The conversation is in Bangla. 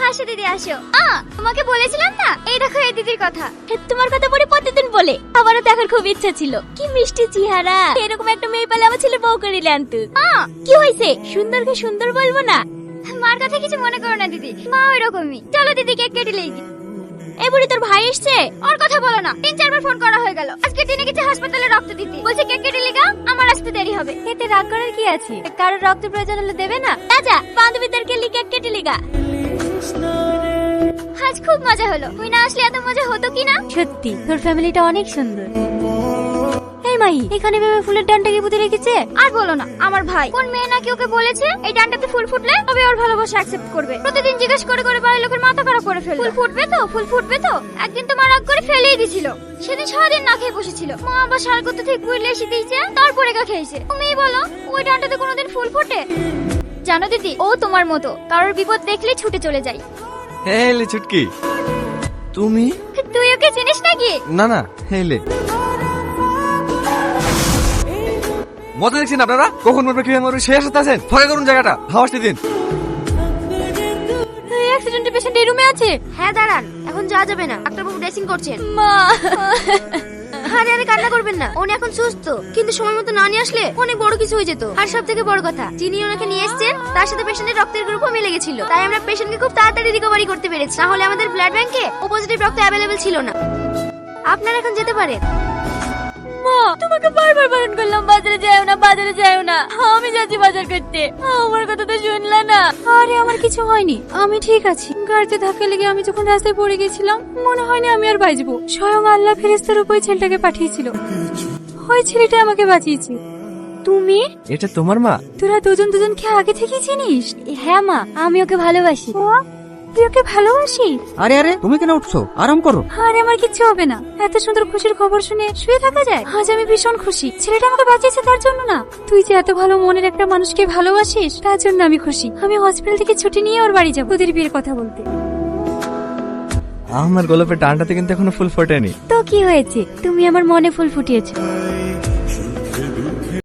আসো দিদি আসো। তোমাকে বলেছিলাম না, এই দেখো এই দিদির কথা। তোমার কথা পরে প্রতিদিন বলে, আমারও দেখার খুব ইচ্ছা ছিল। কি মিষ্টি চেহারা, এরকম একটা মেয়ে পেলে আমার ছেলে বউ করে আনতো। কি হয়েছে, সুন্দরকে সুন্দর বলবো না? মার কথা কিছু মনে করো না দিদি, মা ওই রকমই। চলো দিদি কেক কেটে লেই। এই বুড়ি তোর ভাই এসছে? ওর কথা বলো না, 3-4 বার ফোন করা হয়ে গেল। আজকে টেনে গেছে হাসপাতালে রক্ত দিতে, বলছে কেক কেটে লেগা আমার আসতে দেরি হবে। এতে রাগ করার কি আছে? কারোর রক্ত প্রয়োজন হলে দেবে না? রাজা বান্ধবীদেরকে কেক কেটে লিগা। আজ খুব মজা হলো, তুই না আসলে এত মজা হতো কি না। সত্যি তোর ফ্যামিলিটা অনেক সুন্দর। এই মাই, এখানে ভেবে ফুলের ডানটা কি পুঁতে রেখেছে? আর বলো না, আমার ভাই কোন মেয়ে নাকি ওকে বলেছে এই ডানটাতে ফুল ফুটলে তবে ওর ভালোবাসা অ্যাকসেপ্ট করবে। প্রতিদিন জিজ্ঞেস করে করে বাড়ির লোকের মাথা খারাপ করে ফেললো। ফুল ফুটবে তো, ফুল ফুটবে তো। একদিন তো মা রাগ করে ফেলেই দিছিল। সেদিন সারাদিন না খেয়ে বসেছিল। মা আবার সার করতে ঠিক বুঝলে এসে দিয়েছে, তারপরে গা খেয়েছে। তুমিই বলো ওই ডানটাতে কোনোদিন ফুল ফোটে? জানো দিদি, ও তোমার মতো কারোর বিপদ দেখলে ছুটে চলে যায়। হেলে চুটকি, তুমি? তুই ওকে চিনিস নাকি? না না, হেলে মজা দেখছেন আপনারা? কখন মরবে কি মরবে সেই আশাতে আছেন? ফাঁকা করুন জায়গাটা, হাওয়াতে দিন। অ্যাক্সিডেন্টের পেশেন্ট এই রুমে আছে। হ্যাঁ দাঁড়ান, এখন যাওয়া যাবে না, ডাক্তারবাবু ড্রেসিং করছেন। মা আরে আরে কান্না করবেন না, উনি এখন সুস্থ, কিন্তু সময় মতো না নিয়ে আসলে অনেক বড় কিছু হয়ে যেত। আর সব থেকে বড় কথা, যিনি ওনাকে নিয়ে এসেছেন তার সাথে পেশেন্টের রক্তের গ্রুপও মিলে গেছিল, তাই আমরা পেশেন্টকে খুব তাড়াতাড়ি রিকভারি করতে পেরেছি। না হলে আমাদের ব্লাড ব্যাংকে ও পজিটিভ রক্ত অ্যাভেলেবেল ছিল না। আপনারা এখন যেতে পারেন। মা, তোমাকে বারবার বারণ করলাম বাজারে যাও না, বাজারে যাও না। আমি যাচ্ছি বাজার করতে, আমার কথা তো শুনলা না। আরে আমার কিছু হয়নি, আমি ঠিক আছি। গাড়িতে ধাক্কা লেগে আমি যখন রাস্তায় পড়ে গেছিলাম, মনে হয়নি আমি আর বাঁচবো। স্বয়ং আল্লাহ ফেরেশতার উপর ছেলেটাকে পাঠিয়েছিল, ওই ছেলেটা আমাকে বাঁচিয়েছে। তুমি? এটা তোমার মা? তোরা দুজনকে আগে থেকে চিনিস? হ্যাঁ মা, আমি ওকে ভালোবাসি। তুই ওকে ভালোবাসি? আরে আরে তুমি কেন উঠছো? আরাম করো। আরে আমার কিচ্ছু হবে না, এত সুন্দর খুশির খবর শুনে শুয়ে থাকা যায়? আজ আমি ভীষণ খুশি, ছেলেটা আমাকে বাঁচিয়েছে তার জন্য না। তুই যে এত ভালো মনের একটা মানুষকে ভালোবাসিস তার জন্য আমি খুশি। আমি হসপিটাল থেকে ছুটি নিয়ে ওর বাড়ি যাবো তোদের বিয়ের কথা বলতে। আমার গোলাপের ডানটাতে কিন্তু এখনো ফুল ফোটেনি। তো কি হয়েছে, তুমি আমার মনে ফুল ফুটিয়েছো।